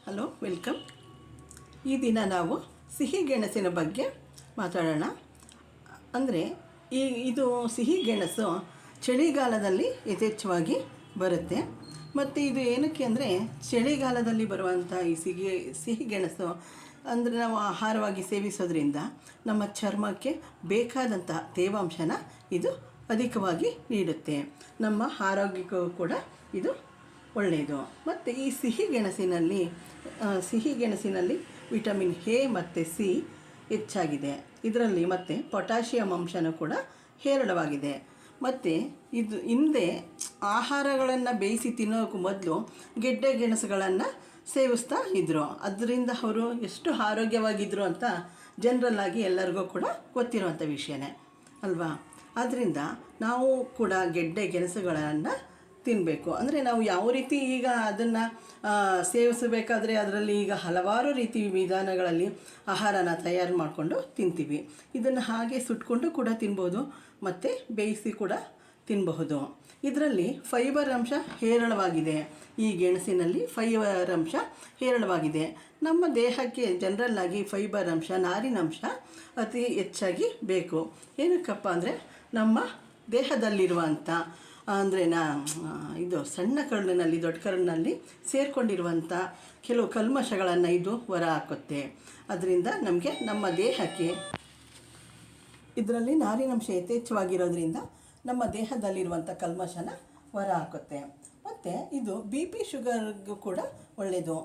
Hello welcome. ಈ ದಿನ ನಾವು ಸಿಹಿ ಗೆಣಸಿನ ಬಗ್ಗೆ ಮಾತಾಡೋಣ. ಅಂದರೆ ಇದು ಸಿಹಿ ಗೆಣಸು ಚಳಿಗಾಲದಲ್ಲಿ ಯಥೇಚ್ಛವಾಗಿ ಬರುತ್ತೆ. ಮತ್ತು ಇದು ಏನಕ್ಕೆ ಅಂದರೆ ಚಳಿಗಾಲದಲ್ಲಿ ಬರುವಂಥ ಈ ಸಿಹಿ ಗೆಣಸು ಅಂದರೆ ನಾವು ಆಹಾರವಾಗಿ ಸೇವಿಸೋದ್ರಿಂದ ನಮ್ಮ ಚರ್ಮಕ್ಕೆ ಬೇಕಾದಂಥ ತೇವಾಂಶನ ಇದು ಅಧಿಕವಾಗಿ ನೀಡುತ್ತೆ. ನಮ್ಮ ಆರೋಗ್ಯಕ್ಕೂ ಕೂಡ ಇದು ಒಳ್ಳೆಯದು. ಮತ್ತು ಈ ಸಿಹಿ ಗೆಣಸಿನಲ್ಲಿ ವಿಟಮಿನ್ ಎ ಮತ್ತು ಸಿ ಹೆಚ್ಚಾಗಿದೆ. ಇದರಲ್ಲಿ ಮತ್ತು ಪೊಟ್ಯಾಷಿಯಂ ಅಂಶನೂ ಕೂಡ ಹೇರಳವಾಗಿದೆ. ಮತ್ತು ಇದು ಹಿಂದೆ ಆಹಾರಗಳನ್ನು ಬೇಯಿಸಿ ತಿನ್ನೋಕ್ಕೂ ಮೊದಲು ಗೆಡ್ಡೆ ಗೆಣಸುಗಳನ್ನು ಸೇವಿಸ್ತಾ ಇದ್ದರು. ಅದರಿಂದ ಅವರು ಎಷ್ಟು ಆರೋಗ್ಯವಾಗಿದ್ದರು ಅಂತ ಜನರಲ್ಲಾಗಿ ಎಲ್ಲರಿಗೂ ಕೂಡ ಗೊತ್ತಿರುವಂಥ ವಿಷಯನೇ ಅಲ್ವಾ. ಆದ್ದರಿಂದ ನಾವು ಕೂಡ ಗೆಡ್ಡೆ ಗೆಣಸುಗಳನ್ನು ತಿನ್ನಬೇಕು. ಅಂದರೆ ನಾವು ಯಾವ ರೀತಿ ಈಗ ಅದನ್ನು ಸೇವಿಸಬೇಕಾದ್ರೆ ಅದರಲ್ಲಿ ಈಗ ಹಲವಾರು ರೀತಿ ವಿಧಾನಗಳಲ್ಲಿ ಆಹಾರನ ತಯಾರು ಮಾಡಿಕೊಂಡು ತಿಂತೀವಿ. ಇದನ್ನು ಹಾಗೆ ಸುಟ್ಕೊಂಡು ಕೂಡ ತಿನ್ಬೋದು ಮತ್ತು ಬೇಯಿಸಿ ಕೂಡ ತಿನ್ನಬಹುದು. ಇದರಲ್ಲಿ ಫೈಬರ್ ಅಂಶ ಹೇರಳವಾಗಿದೆ. ಈ ಗೆಣಸಿನಲ್ಲಿ ಫೈಬರ್ ಅಂಶ ಹೇರಳವಾಗಿದೆ. ನಮ್ಮ ದೇಹಕ್ಕೆ ಜನರಲ್ಲಾಗಿ ಫೈಬರ್ ಅಂಶ, ನಾರಿನಂಶ ಅತಿ ಹೆಚ್ಚಾಗಿ ಬೇಕು. ಏನಕ್ಕಪ್ಪ ಅಂದರೆ ನಮ್ಮ ದೇಹದಲ್ಲಿರುವಂಥ ಅಂದರೆ ಇದು ಸಣ್ಣ ಕರುಳಿನಲ್ಲಿ ದೊಡ್ಡ ಕರುಳಿನಲ್ಲಿ ಸೇರಿಕೊಂಡಿರುವಂಥ ಕೆಲವು ಕಲ್ಮಶಗಳನ್ನು ಇದು ಹೊರ ಹಾಕುತ್ತೆ. ಅದರಿಂದ ನಮಗೆ ನಮ್ಮ ದೇಹಕ್ಕೆ ಇದರಲ್ಲಿ ನಾರಿನಂಶ ಯಥೇಚ್ಛವಾಗಿರೋದ್ರಿಂದ ನಮ್ಮ ದೇಹದಲ್ಲಿರುವಂಥ ಕಲ್ಮಶನ ಹೊರ ಹಾಕುತ್ತೆ. ಮತ್ತು ಇದು BP ಶುಗರ್ಗೂ ಕೂಡ ಒಳ್ಳೆಯದು.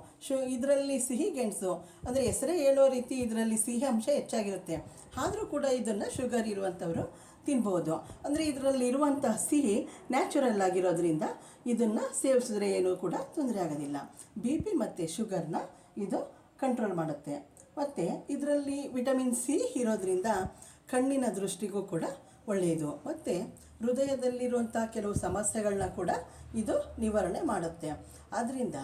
ಇದರಲ್ಲಿ ಸಿಹಿ ಗೆಣಸು ಅಂದರೆ ಹೆಸರೇ ಹೇಳೋ ರೀತಿ ಇದರಲ್ಲಿ ಸಿಹಿ ಅಂಶ ಹೆಚ್ಚಾಗಿರುತ್ತೆ. ಆದರೂ ಕೂಡ ಇದನ್ನು ಶುಗರ್ ಇರುವಂಥವರು ತಿನ್ಬೋದು. ಅಂದರೆ ಇದರಲ್ಲಿ ಇರುವಂತಹ ಸಿಹಿ ನ್ಯಾಚುರಲ್ ಆಗಿರೋದ್ರಿಂದ ಇದನ್ನು ಸೇವಿಸಿದ್ರೆ ಏನೂ ಕೂಡ ತೊಂದರೆ ಆಗೋದಿಲ್ಲ. BP ಮತ್ತು ಶುಗರ್ನ ಇದು ಕಂಟ್ರೋಲ್ ಮಾಡುತ್ತೆ. ಮತ್ತು ಇದರಲ್ಲಿ ವಿಟಮಿನ್ ಸಿ ಇರೋದ್ರಿಂದ ಕಣ್ಣಿನ ದೃಷ್ಟಿಗೂ ಕೂಡ ಒಳ್ಳೆಯದು. ಮತ್ತು ಹೃದಯದಲ್ಲಿರುವಂಥ ಕೆಲವು ಸಮಸ್ಯೆಗಳನ್ನ ಕೂಡ ಇದು ನಿವಾರಣೆ ಮಾಡುತ್ತೆ. ಆದ್ದರಿಂದ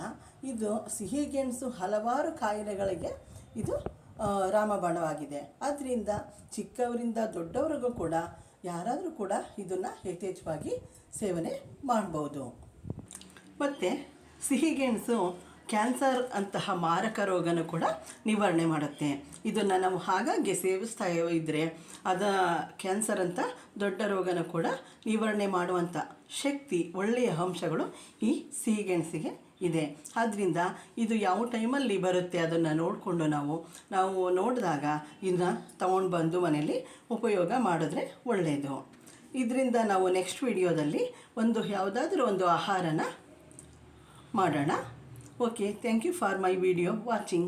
ಇದು ಸಿಹಿ ಗೆಣಸು ಹಲವಾರು ಕಾಯಿಲೆಗಳಿಗೆ ಇದು ರಾಮಬಾಣವಾಗಿದೆ. ಆದ್ದರಿಂದ ಚಿಕ್ಕವರಿಂದ ದೊಡ್ಡವರಿಗೂ ಕೂಡ ಯಾರಾದರೂ ಕೂಡ ಇದನ್ನು ಯಥೇಚ್ಛವಾಗಿ ಸೇವನೆ ಮಾಡ್ಬೋದು. ಮತ್ತು ಸಿಹಿಗೆಣಸು ಕ್ಯಾನ್ಸರ್ ಅಂತಹ ಮಾರಕ ರೋಗನೂ ಕೂಡ ನಿವಾರಣೆ ಮಾಡುತ್ತೆ. ಇದನ್ನು ನಾವು ಹಾಗಾಗಿ ಸೇವಿಸ್ತಾ ಇದ್ದರೆ ಕ್ಯಾನ್ಸರ್ ಅಂತ ದೊಡ್ಡ ರೋಗನೂ ಕೂಡ ನಿವಾರಣೆ ಮಾಡುವಂಥ ಶಕ್ತಿ, ಒಳ್ಳೆಯ ಅಂಶಗಳು ಈ ಸಿಹಿಗೆಣಸಿಗೆ ಇದೆ. ಆದ್ದರಿಂದ ಇದು ಯಾವ ಟೈಮಲ್ಲಿ ಬರುತ್ತೆ ಅದನ್ನು ನೋಡಿಕೊಂಡು ನಾವು ನೋಡಿದಾಗ ಇದನ್ನ ತಗೊಂಡು ಬಂದು ಮನೆಯಲ್ಲಿ ಉಪಯೋಗ ಮಾಡಿದ್ರೆ ಒಳ್ಳೆಯದು. ಇದರಿಂದ ನಾವು ನೆಕ್ಸ್ಟ್ ವಿಡಿಯೋದಲ್ಲಿ ಯಾವುದಾದ್ರೂ ಒಂದು ಆಹಾರನ ಮಾಡೋಣ. Okay, thank you for my video watching.